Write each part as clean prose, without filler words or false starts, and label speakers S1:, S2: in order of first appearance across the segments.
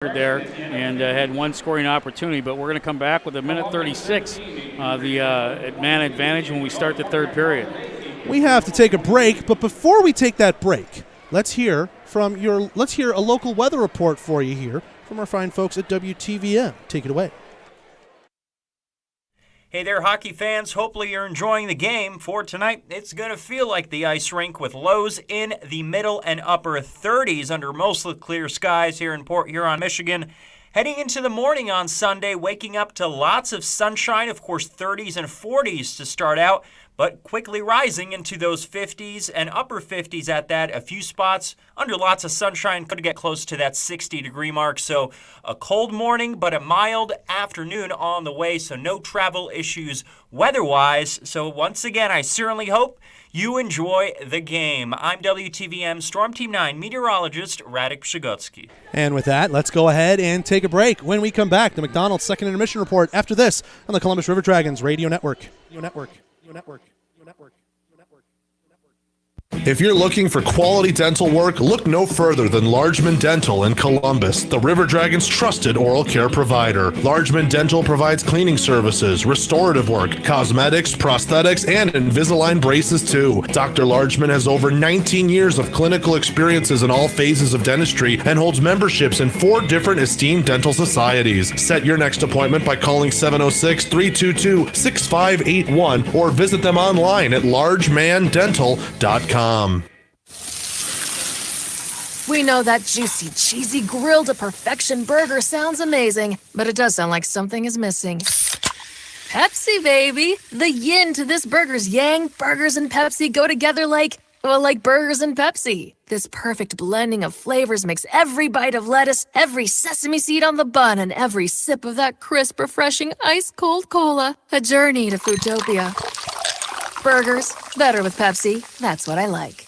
S1: there and had one scoring opportunity, but we're going to come back with a minute 36, the man advantage when we start the third period.
S2: We have to take a break, but before we take that break, let's hear a local weather report for you here from our fine folks at WTVM. Take it away.
S3: Hey there, hockey fans. Hopefully you're enjoying the game. For tonight, it's going to feel like the ice rink with lows in the middle and upper 30s under mostly clear skies here in Port Huron, Michigan. Heading into the morning on Sunday, waking up to lots of sunshine, of course 30s and 40s to start out, but quickly rising into those 50s and upper 50s at that. A few spots under lots of sunshine could get close to that 60-degree mark. So a cold morning, but a mild afternoon on the way, so no travel issues weather-wise. So once again, I certainly hope you enjoy the game. I'm WTVM Storm Team 9 meteorologist Radek Przygotsky.
S2: And with that, let's go ahead and take a break. When we come back, the McDonald's second intermission report after this on the Columbus River Dragons Radio Network.
S4: If you're looking for quality dental work, look no further than Largeman Dental in Columbus, the River Dragons' trusted oral care provider. Largeman Dental provides cleaning services, restorative work, cosmetics, prosthetics, and Invisalign braces too. Dr. Largeman has over 19 years of clinical experiences in all phases of dentistry and holds memberships in 4 different esteemed dental societies. Set your next appointment by calling 706-322-6581 or visit them online at largemandental.com.
S5: We know that juicy, cheesy, grilled to perfection burger sounds amazing, but it does sound like something is missing. Pepsi, baby! The yin to this burger's yang. Burgers and Pepsi go together like burgers and Pepsi. This perfect blending of flavors makes every bite of lettuce, every sesame seed on the bun, and every sip of that crisp, refreshing, ice-cold cola a journey to Foodtopia. Burgers, better with Pepsi. That's what I like.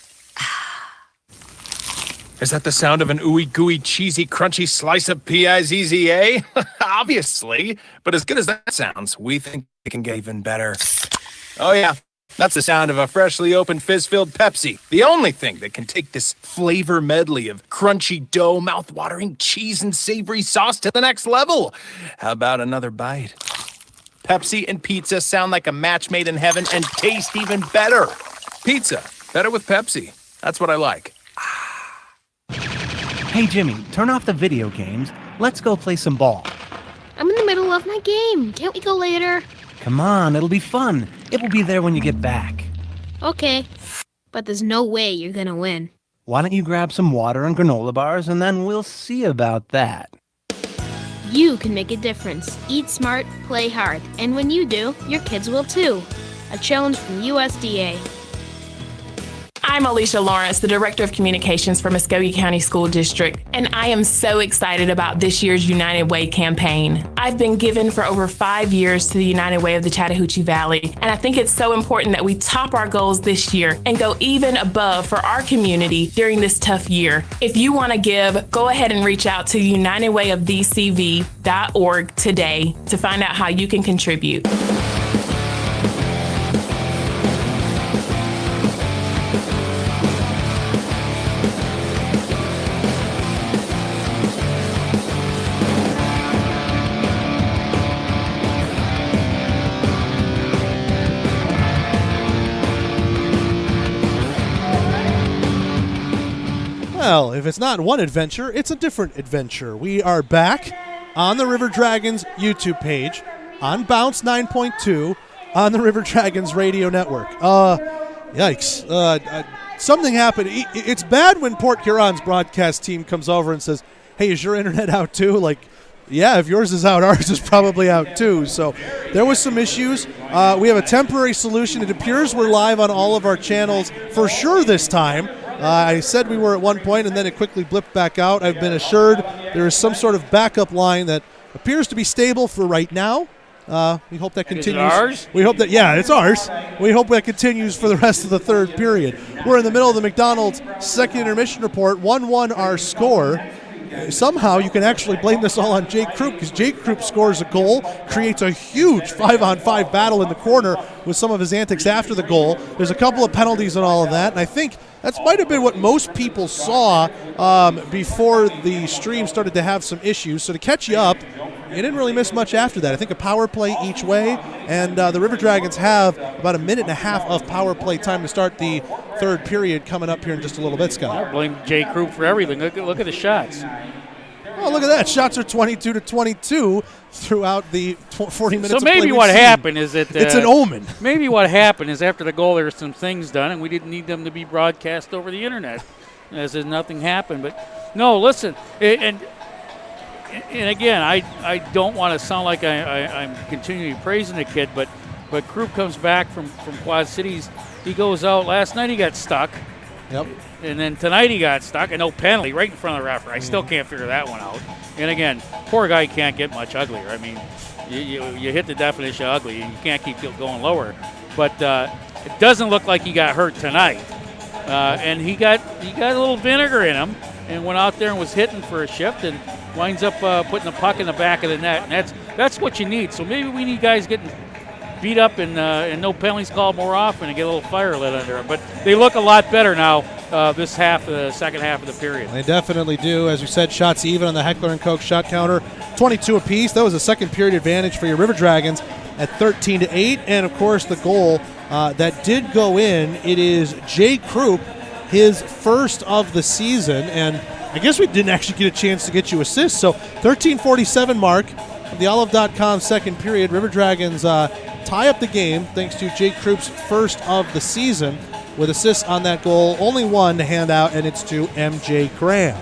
S6: Is that the sound of an ooey gooey cheesy crunchy slice of P-I-Z-Z-A? Obviously, but as good as that sounds, we think it can get even better. Oh yeah, that's the sound of a freshly opened fizz-filled Pepsi. The only thing that can take this flavor medley of crunchy dough, mouth-watering cheese, and savory sauce to the next level. How about another bite? Pepsi and pizza sound like a match made in heaven and taste even better. Pizza, better with Pepsi. That's what I like.
S7: Hey, Jimmy, turn off the video games. Let's go play some ball.
S8: I'm in the middle of my game. Can't we go later?
S7: Come on, it'll be fun. It will be there when you get back.
S8: Okay, but there's no way you're gonna win.
S7: Why don't you grab some water and granola bars, and then we'll see about that.
S8: You can make a difference. Eat smart, play hard, and when you do, your kids will too. A challenge from USDA.
S9: I'm Alicia Lawrence, the Director of Communications for Muskogee County School District, and I am so excited about this year's United Way campaign. I've been given for over 5 years to the United Way of the Chattahoochee Valley, and I think it's so important that we top our goals this year and go even above for our community during this tough year. If you want to give, go ahead and reach out to unitedwayofdcv.org today to find out how you can contribute.
S2: Well, if it's not one adventure, it's a different adventure. We are back on the River Dragons YouTube page, on Bounce 9.2, on the River Dragons Radio Network. Yikes. Something happened. It's bad when Port Huron's broadcast team comes over and says, hey, is your internet out too? Like, yeah, if yours is out, ours is probably out too. So there was some issues. We have a temporary solution. It appears we're live on all of our channels for sure this time. I said we were at one point, and then it quickly blipped back out. I've been assured there is some sort of backup line that appears to be stable for right now. We hope that continues.
S1: Is it ours?
S2: We hope that, yeah, it's ours. We hope that continues for the rest of the third period. We're in the middle of the McDonald's second intermission report. 1-1 our score. somehow you can actually blame this all on Jake Krupp, because Jake Krupp scores a goal, creates a huge 5-on-5 battle in the corner with some of his antics after the goal. There's a couple of penalties and all of that, and I think that might have been what most people saw before the stream started to have some issues. So to catch you up, you didn't really miss much after that. I think a power play each way, and the River Dragons have about a minute and a half of power play time to start the third period coming up here in just a little bit, Scott.
S1: I blame Jay Krupp for everything. Look at the shots.
S2: Oh, look at that. Shots are 22-22 throughout the 40 minutes
S1: So
S2: of play
S1: maybe
S2: we've
S1: what
S2: seen.
S1: happened is that
S2: it's an omen.
S1: Maybe what happened is after the goal there were some things done, and we didn't need them to be broadcast over the internet, as if nothing happened. But no, listen, and again, I don't want to sound like I'm continually praising the kid, but Krupp comes back from Quad Cities. He goes out. Last night he got stuck.
S2: Yep.
S1: And then tonight he got stuck. A no penalty right in front of the referee. I still can't figure that one out. And again, poor guy can't get much uglier. I mean, you hit the definition of ugly. You can't keep going lower. But it doesn't look like he got hurt tonight. And he got a little vinegar in him and went out there and was hitting for a shift and winds up putting the puck in the back of the net. And that's what you need. So maybe we need guys getting beat up and no penalties called more often and get a little fire lit under them. But they look a lot better now this half, the second half of the period.
S2: They definitely do. As we said, shots even on the Heckler & Koch shot counter, 22 apiece. That was a second period advantage for your River Dragons at 13-8. And, of course, the goal that did go in, it is Jay Krupp, his first of the season. And I guess we didn't actually get a chance to get you assists. So 13:47 mark of the Olive.com second period. River Dragons tie up the game thanks to Jake Krupp's first of the season with assists on that goal. Only one to hand out, and it's to MJ Graham.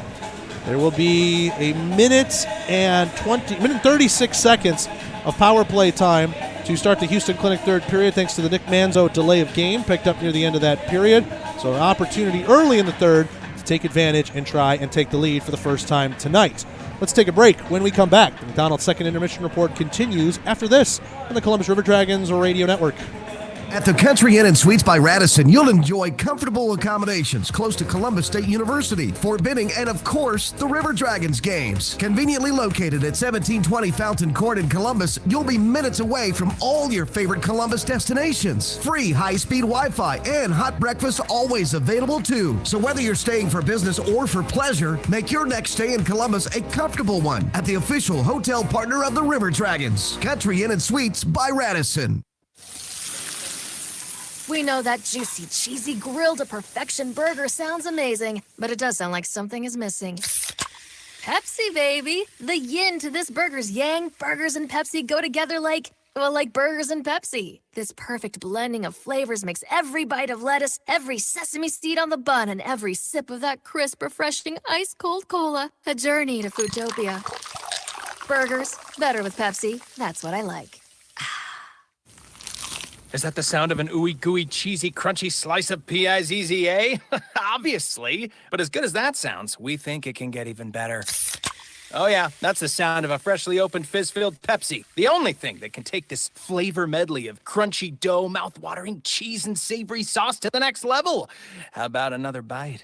S2: There will be a minute 36 seconds of power play time to start the Houston Clinic third period thanks to the Nick Manzo delay of game picked up near the end of that period. So an opportunity early in the third to take advantage and try and take the lead for the first time tonight. Let's take a break. When we come back, the McDonald's Second Intermission Report continues after this on the Columbus River Dragons Radio Network.
S10: At the Country Inn & Suites by Radisson, you'll enjoy comfortable accommodations close to Columbus State University, Fort Benning, and of course, the River Dragons games. Conveniently located at 1720 Fountain Court in Columbus, you'll be minutes away from all your favorite Columbus destinations. Free high-speed Wi-Fi and hot breakfast always available too. So whether you're staying for business or for pleasure, make your next stay in Columbus a comfortable one at the official hotel partner of the River Dragons, Country Inn & Suites by Radisson.
S5: We know that juicy, cheesy, grilled to perfection burger sounds amazing, but it does sound like something is missing. Pepsi, baby! The yin to this burger's yang. Burgers and Pepsi go together like burgers and Pepsi. This perfect blending of flavors makes every bite of lettuce, every sesame seed on the bun, and every sip of that crisp, refreshing, ice-cold cola a journey to Foodtopia. Burgers, better with Pepsi. That's what I like.
S6: Is that the sound of an ooey gooey cheesy crunchy slice of P-I-Z-Z-A? Obviously, but as good as that sounds, we think it can get even better. Oh yeah, that's the sound of a freshly opened fizz-filled Pepsi. The only thing that can take this flavor medley of crunchy dough, mouth-watering cheese, and savory sauce to the next level. How about another bite?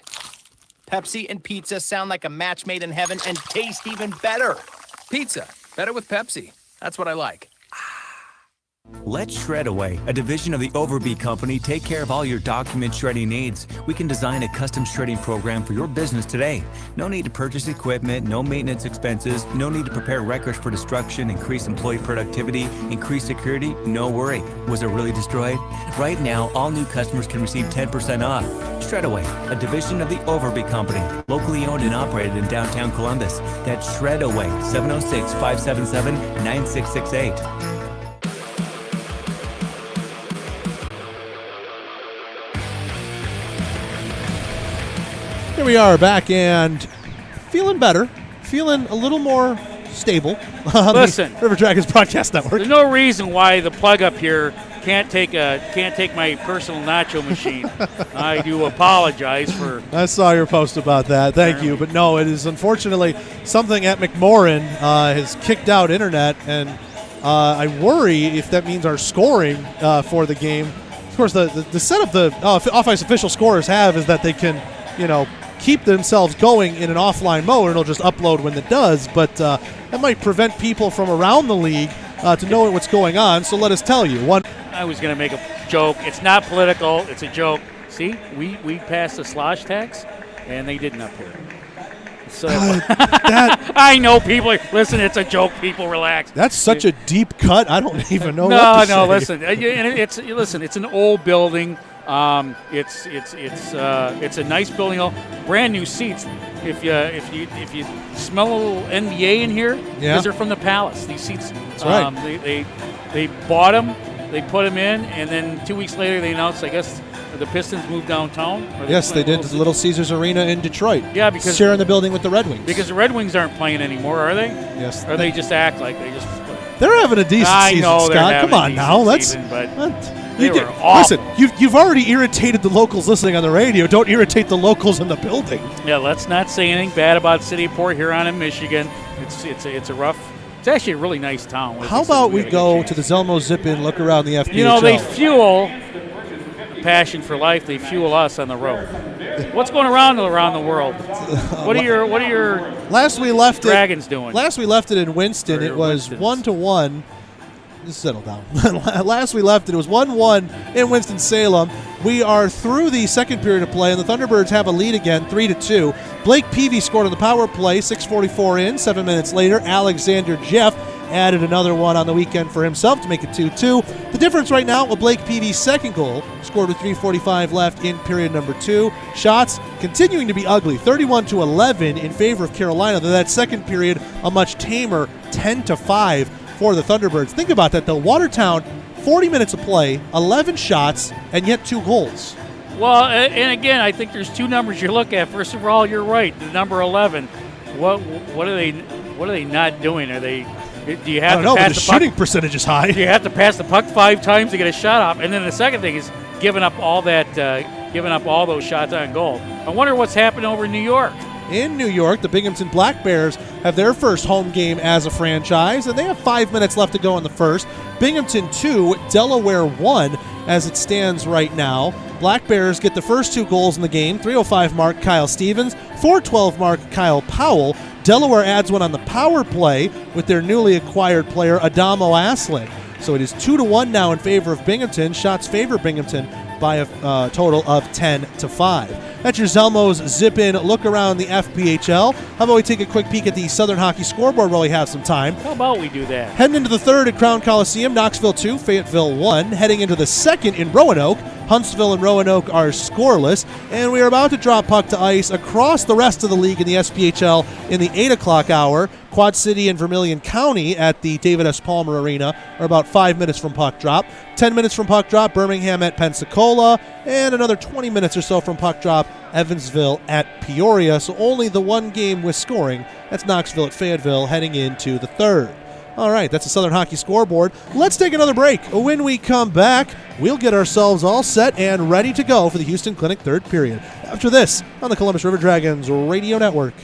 S6: Pepsi and pizza sound like a match made in heaven and taste even better. Pizza, better with Pepsi. That's what I like.
S11: Let Shredaway, a division of the Overbee Company, take care of all your document shredding needs. We can design a custom shredding program for your business today. No need to purchase equipment, no maintenance expenses, no need to prepare records for destruction, increase employee productivity, increase security, no worry. Was it really destroyed? Right now, all new customers can receive 10% off. Shredaway, a division of the Overbee Company, locally owned and operated in downtown Columbus. That's Shredaway, 706-577-9668.
S2: Here we are back and feeling better, feeling a little more stable on
S1: Listen,
S2: the River Dragons Broadcast Network.
S1: There's no reason why the plug up here can't take my personal nacho machine. I do apologize for.
S2: I saw your post about that. Thank you, but no, it is unfortunately something at McMorran has kicked out internet, and I worry if that means our scoring for the game. Of course, the setup the off-ice official scorers have is that they can, keep themselves going in an offline mode, and it'll just upload when it does. But that might prevent people from around the league to know what's going on. So let us tell you.
S1: I was going to make a joke. It's not political. It's a joke. See, we passed the slosh tax, and they didn't up here. So I know people. Listen, it's a joke. People, relax.
S2: That's such a deep cut. I don't even know. what to say.
S1: Listen. It's an old building. It's a nice building. Brand new seats. If you smell a little NBA in here, because they're from the Palace. These seats.
S2: That's right.
S1: They bought them. They put them in, and then 2 weeks later they announced, I guess, the Pistons moved downtown.
S2: Yes, they did. Little Caesars Arena in Detroit.
S1: Yeah, because
S2: sharing the building with the Red Wings.
S1: Because the Red Wings aren't playing anymore, are they?
S2: Yes.
S1: Or they just act like they just.
S2: They're having a decent season, Scott. Come on now, listen, you've already irritated the locals listening on the radio. Don't irritate the locals in the building.
S1: Yeah, let's not say anything bad about the city of Port Huron in Michigan. It's a rough. It's actually a really nice town.
S2: How about we go to the Zelmo Zip-In, look around the FPHL?
S1: You know, they fuel passion for life. They fuel us on the road. What's going around the world? What are your
S2: last we left
S1: Dragons doing?
S2: Last we left it in Winston, it was 1-1. Just settle down. Last we left it was 1-1 in Winston-Salem. We are through the second period of play, and the Thunderbirds have a lead again, 3-2. Blake Peavy scored on the power play, 6:44 in. 7 minutes later, Alexander Jeff added another one on the weekend for himself to make it 2-2. The difference right now with Blake Peavy's second goal, scored with 3:45 left in period number 2. Shots continuing to be ugly, 31-11 in favor of Carolina. Though that second period, a much tamer 10-5 for the Thunderbirds. Think about that, though. Watertown, 40 minutes of play, 11 shots, and yet 2 goals.
S1: Well, and again, I think there's 2 numbers you look at. First of all, you're right. The number 11. What are they not doing? Are they? Do you have
S2: I don't know,
S1: pass
S2: but the
S1: puck?
S2: shooting percentage is high.
S1: Do you have to pass the puck 5 times to get a shot off? And then the second thing is giving up all those shots on goal. I wonder what's happening over in New York.
S2: In New York, the Binghamton Black Bears have their first home game as a franchise, and they have 5 minutes left to go in the first. Binghamton 2, Delaware 1 as it stands right now. Black Bears get the first 2 goals in the game. 3:05 mark, Kyle Stevens. 4:12 mark, Kyle Powell. Delaware adds one on the power play with their newly acquired player, Adamo Aslin. So it is 2-1 now in favor of Binghamton. Shots favor Binghamton by a total of 10-5. That's your Zelmo's Zip-In look around the FPHL. How about we take a quick peek at the Southern Hockey scoreboard while we have some time?
S1: How about we do that?
S2: Heading into the third at Crown Coliseum, Knoxville 2, Fayetteville 1. Heading into the second in Roanoke, Huntsville and Roanoke are scoreless. And we are about to drop puck to ice across the rest of the league in the SPHL in the 8 o'clock hour. Quad City and Vermilion County at the David S. Palmer Arena are about 5 minutes from puck drop. 10 minutes from puck drop, Birmingham at Pensacola. And another 20 minutes or so from puck drop, Evansville at Peoria. So only the one game with scoring. That's Knoxville at Fayetteville heading into the third. All right, that's the Southern Hockey scoreboard. Let's take another break. When we come back, we'll get ourselves all set and ready to go for the Houston Clinic third period. After this, on the Columbus River Dragons Radio Network.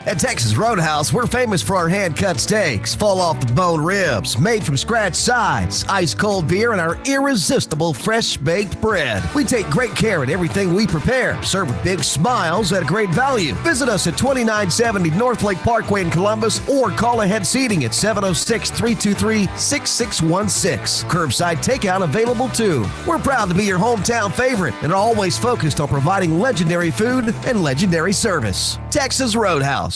S10: At Texas Roadhouse, we're famous for our hand-cut steaks, fall-off-the-bone ribs, made-from-scratch sides, ice-cold beer, and our irresistible fresh-baked bread. We take great care in everything we prepare, serve with big smiles at a great value. Visit us at 2970 North Lake Parkway in Columbus or call ahead seating at 706-323-6616. Curbside takeout available too. We're proud to be your hometown favorite and are always focused on providing legendary food and legendary service. Texas Roadhouse.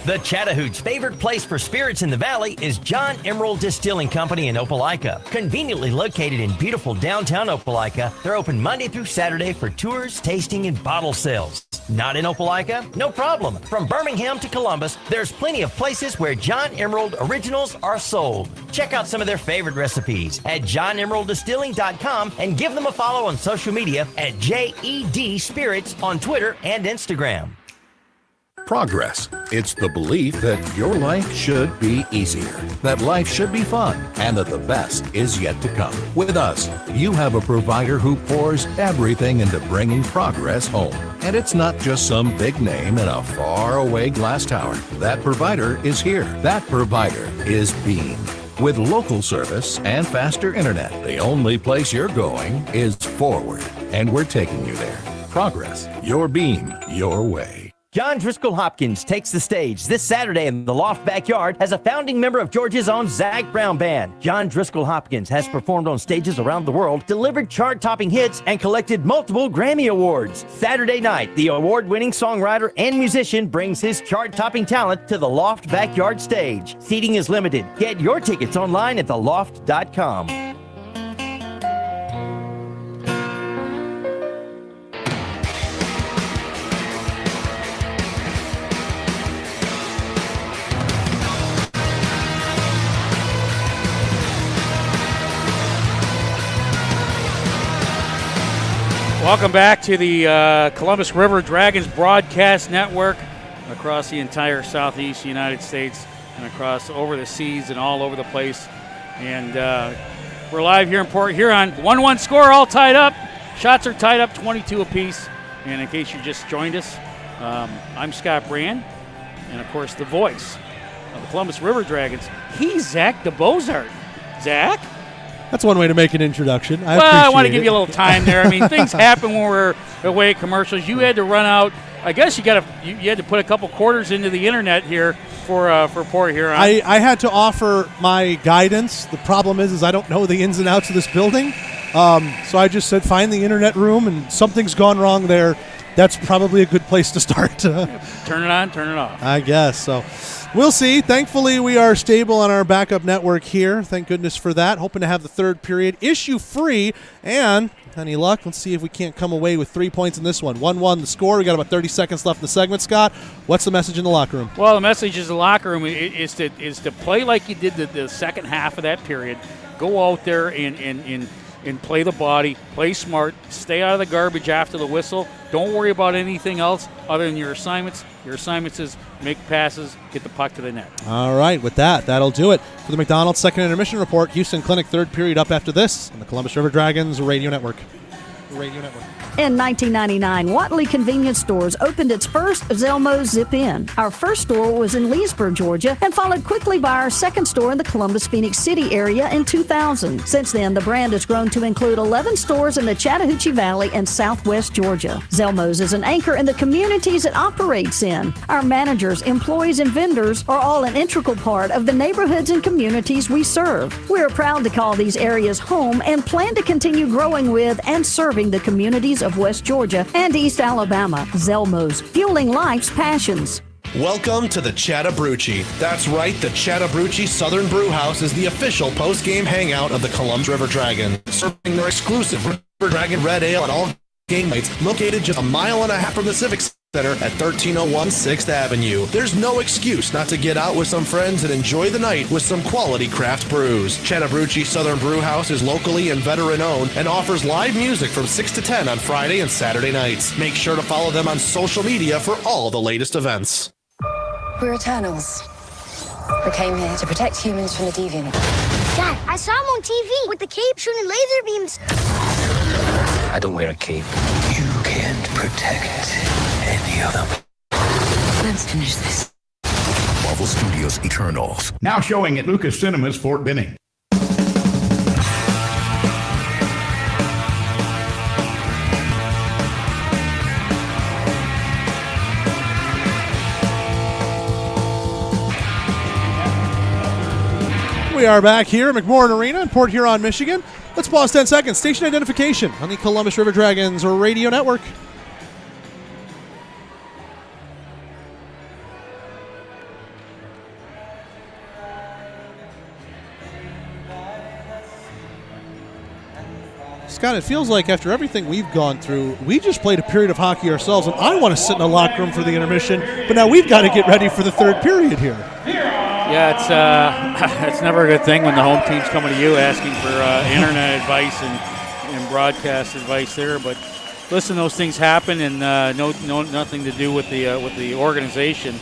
S12: The Chattahoochee favorite place for spirits in the valley is John Emerald Distilling Company in Opelika. Conveniently located in beautiful downtown Opelika, they're open Monday through Saturday for tours, tasting, and bottle sales. Not in Opelika? No problem. From Birmingham to Columbus, there's plenty of places where John Emerald originals are sold. Check out some of their favorite recipes at johnemeralddistilling.com and give them a follow on social media at JED Spirits on Twitter and Instagram.
S13: Progress. It's the belief that your life should be easier, that life should be fun, and that the best is yet to come. With us, you have a provider who pours everything into bringing progress home. And it's not just some big name in a faraway glass tower. That provider is here. That provider is Beam. With local service and faster internet, the only place you're going is forward, and we're taking you there. Progress, your beam, your way.
S12: John Driscoll Hopkins takes the stage this Saturday in the Loft Backyard as a founding member of Georgia's own Zach Brown Band. John Driscoll Hopkins has performed on stages around the world, delivered chart-topping hits, and collected multiple Grammy Awards. Saturday night, the award-winning songwriter and musician brings his chart-topping talent to the Loft Backyard stage. Seating is limited. Get your tickets online at theloft.com.
S1: Welcome back to the Columbus River Dragons broadcast network across the entire southeast United States and across over the seas and all over the place. And we're live here in Port Huron. 1-1 score, all tied up. Shots are tied up, 22 apiece. And in case you just joined us, I'm Scott Brand, and of course the voice of the Columbus River Dragons. He's Zach DeBozart. Zach?
S2: That's one way to make an introduction.
S1: I want to give you a little time there. I mean, things happen when we're away at commercials. You had to run out. I guess you had to put a couple quarters into the internet here for Port Huron.
S2: I had to offer my guidance. The problem is I don't know the ins and outs of this building. So I just said, find the internet room, and something's gone wrong there. That's probably a good place to start.
S1: Turn it on, turn it off.
S2: I guess so. We'll see. Thankfully, we are stable on our backup network here. Thank goodness for that. Hoping to have the third period issue-free. And, any luck, let's see if we can't come away with 3 points in this one. 1-1 the score. We got about 30 seconds left in the segment. Scott, what's the message in the locker room?
S1: Well, the message in the locker room is to play like you did the second half of that period. Go out there and play the body, play smart, stay out of the garbage after the whistle. Don't worry about anything else other than your assignments. Your assignments is make passes, get the puck to the net.
S2: All right, with that, that'll do it for the McDonald's second intermission report. Houston Clinic third period up after this on the Columbus River Dragons Radio Network.
S14: In 1999, Watley Convenience Stores opened its first Zelmo Zip-In. Our first store was in Leesburg, Georgia, and followed quickly by our second store in the Columbus, Phoenix City area in 2000. Since then, the brand has grown to include 11 stores in the Chattahoochee Valley and Southwest Georgia. Zelmo's is an anchor in the communities it operates in. Our managers, employees, and vendors are all an integral part of the neighborhoods and communities we serve. We are proud to call these areas home and plan to continue growing with and serving the communities of West Georgia and East Alabama. Zelmo's, fueling life's passions.
S4: Welcome to the Chattahoochee. That's right, the Chattahoochee Southern Brew House is the official post-game hangout of the Columbus River Dragons, serving their exclusive River Dragon Red Ale at all game nights, located just a mile and a half from the Civic Center at 1301 6th Avenue. There's no excuse not to get out with some friends and enjoy the night with some quality craft brews. Chattahoochee Southern Brew House is locally and veteran-owned and offers live music from 6 to 10 on Friday and Saturday nights. Make sure to follow them on social media for all the latest events.
S15: We're Eternals. We came here to protect humans from the Deviant.
S16: Dad, I saw him on TV with the cape shooting laser beams.
S17: I don't wear a cape. You can't protect any of them.
S15: Let's finish this.
S18: Marvel Studios Eternals.
S19: Now showing at Lucas Cinemas, Fort Benning.
S2: We are back here at McMorran Arena in Port Huron, Michigan. Let's pause 10 seconds. Station identification on the Columbus River Dragons Radio Network. Scott, it feels like after everything we've gone through, we just played a period of hockey ourselves, and I want to sit in a locker room for the intermission, but now we've got to get ready for the third period here.
S1: Yeah, it's never a good thing when the home team's coming to you asking for internet advice and broadcast advice there. But listen, those things happen, and nothing to do with the organization.